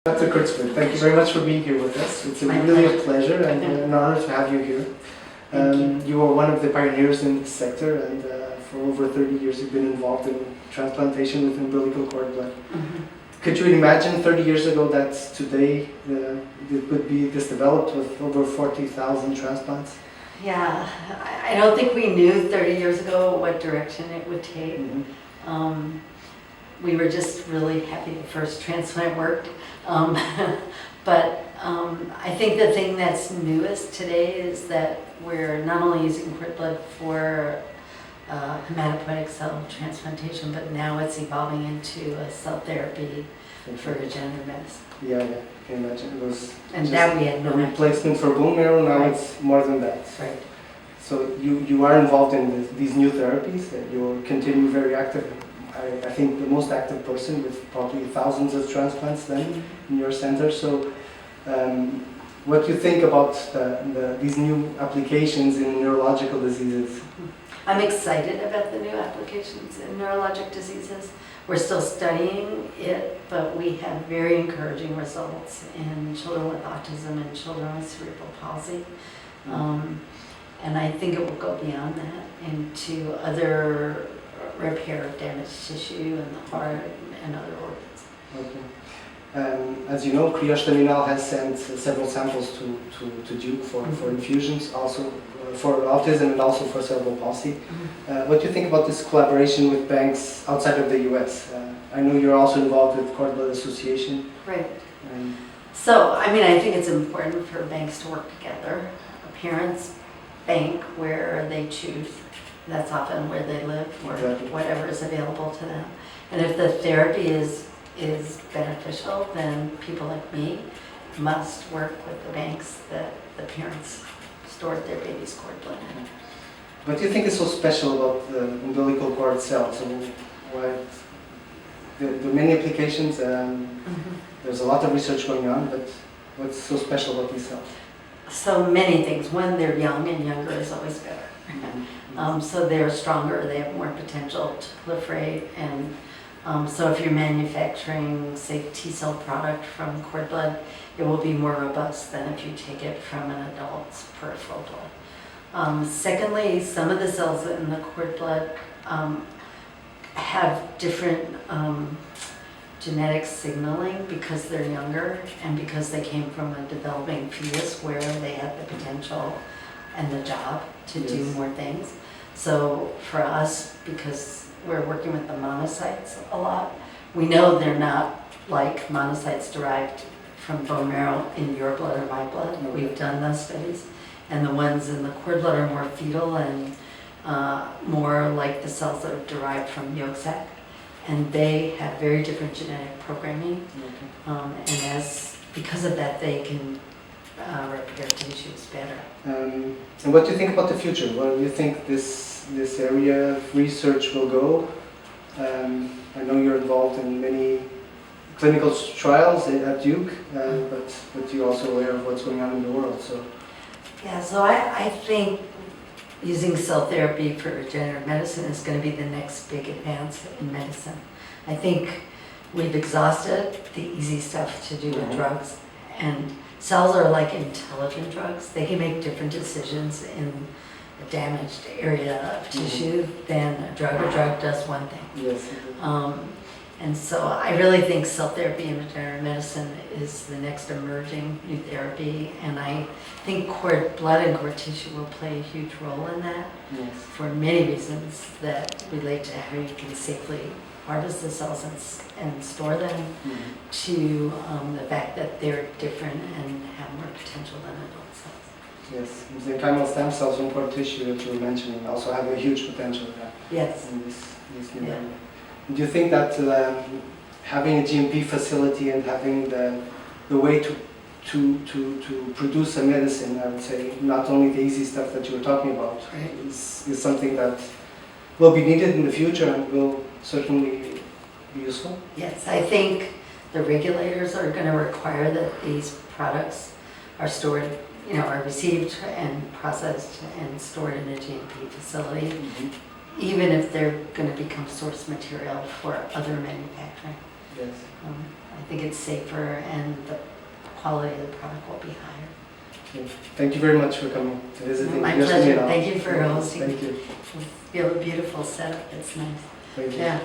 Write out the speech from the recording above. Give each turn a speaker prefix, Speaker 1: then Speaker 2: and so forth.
Speaker 1: Dr. Kurtzberg, thank you very much for being here with us. It's really a pleasure and an honor to have you here. You are one of the pioneers in this sector, and for over 30 years you've been involved in transplantation with umbilical cord blood. Could you imagine 30 years ago that today it would be this developed with over 40,000 transplants?
Speaker 2: Yeah, I don't think we knew 30 years ago what direction it would take. We were just really happy the first transplant worked. But I think the thing that's newest today is that we're not only using cord blood for hematopoietic cell transplantation, but now it's evolving into a cell therapy for regenerative medicine.
Speaker 1: Yeah, I can imagine. It was
Speaker 2: and that we had no
Speaker 1: replacement for bone marrow, now it's more than that.
Speaker 2: Right.
Speaker 1: So you are involved in these new therapies, and you continue very active. I think the most active person with probably thousands of transplants then in your center. So what do you think about these new applications in neurological diseases?
Speaker 2: I'm excited about the new applications in neurologic diseases. We're still studying it, but we have very encouraging results in children with autism and children with cerebral palsy. And I think it will go beyond that into other repair of damaged tissue in the heart and other organs.
Speaker 1: Okay. As you know, Stammlab has sent several samples to Duke for infusions, also for autism and also for cerebral palsy. What do you think about this collaboration with banks outside of the US? I know you're also involved with Cord Blood Association.
Speaker 2: Right. So, I mean, I think it's important for banks to work together. Parents bank where they choose. That's often where they live, or whatever is available to them. And if the therapy is beneficial, then people like me must work with the banks that the parents stored their baby's cord blood in.
Speaker 1: What do you think is so special about the umbilical cord cell? So, there are many applications, there's a lot of research going on, but what's so special about these cells?
Speaker 2: So many things. One, they're young, and younger is always better. So they're stronger, they have more potential to proliferate, and so if you're manufacturing, say, T-cell product from cord blood, it will be more robust than if you take it from an adult's peripheral blood. Secondly, some of the cells in the cord blood have different genetic signaling because they're younger and because they came from a developing fetus where they had the potential and the job to do more things. So for us, because we're working with the monocytes a lot, we know they're not like monocytes derived from bone marrow in your blood or my blood. We've done those studies. And the ones in the cord blood are more fetal and more like the cells that are derived from yolk sac. And they have very different genetic programming. And because of that, they can repair tissues better.
Speaker 1: And what do you think about the future? Where do you think this area of research will go? I know you're involved in many clinical trials at Duke, but you're also aware of what's going on in the world. So
Speaker 2: yeah, so I think using cell therapy for regenerative medicine is going to be the next big advance in medicine. I think we've exhausted the easy stuff to do with drugs, and cells are like intelligent drugs. They can make different decisions in a damaged area of tissue than a drug. A drug does one thing.
Speaker 1: Yes.
Speaker 2: And so I really think cell therapy in regenerative medicine is the next emerging new therapy, and I think cord blood and cord tissue will play a huge role in that for many reasons that relate to how you can safely harvest the cells and store them, to the fact that they're different and have more potential than adult cells.
Speaker 1: Yes, the mesenchymal stem cells from cord tissue that you were mentioning also have a huge potential in this new area. Do you think that having a GMP facility and having the way to produce a medicine, I would say, not only the easy stuff that you were talking about, is something that will be needed in the future and will certainly be useful?
Speaker 2: Yes, I think the regulators are going to require that these products are stored, are received and processed and stored in a GMP facility. Even if they're going to become source material for other manufacturing.
Speaker 1: Yes.
Speaker 2: I I think it's safer and the quality of the product will be higher.
Speaker 1: Okay. Thank you very much for coming to visit.
Speaker 2: My
Speaker 1: Just
Speaker 2: pleasure.
Speaker 1: me now.
Speaker 2: Thank you for hosting.
Speaker 1: Thank you.
Speaker 2: You have a beautiful setup. It's nice.
Speaker 1: Thank you.
Speaker 2: Yeah.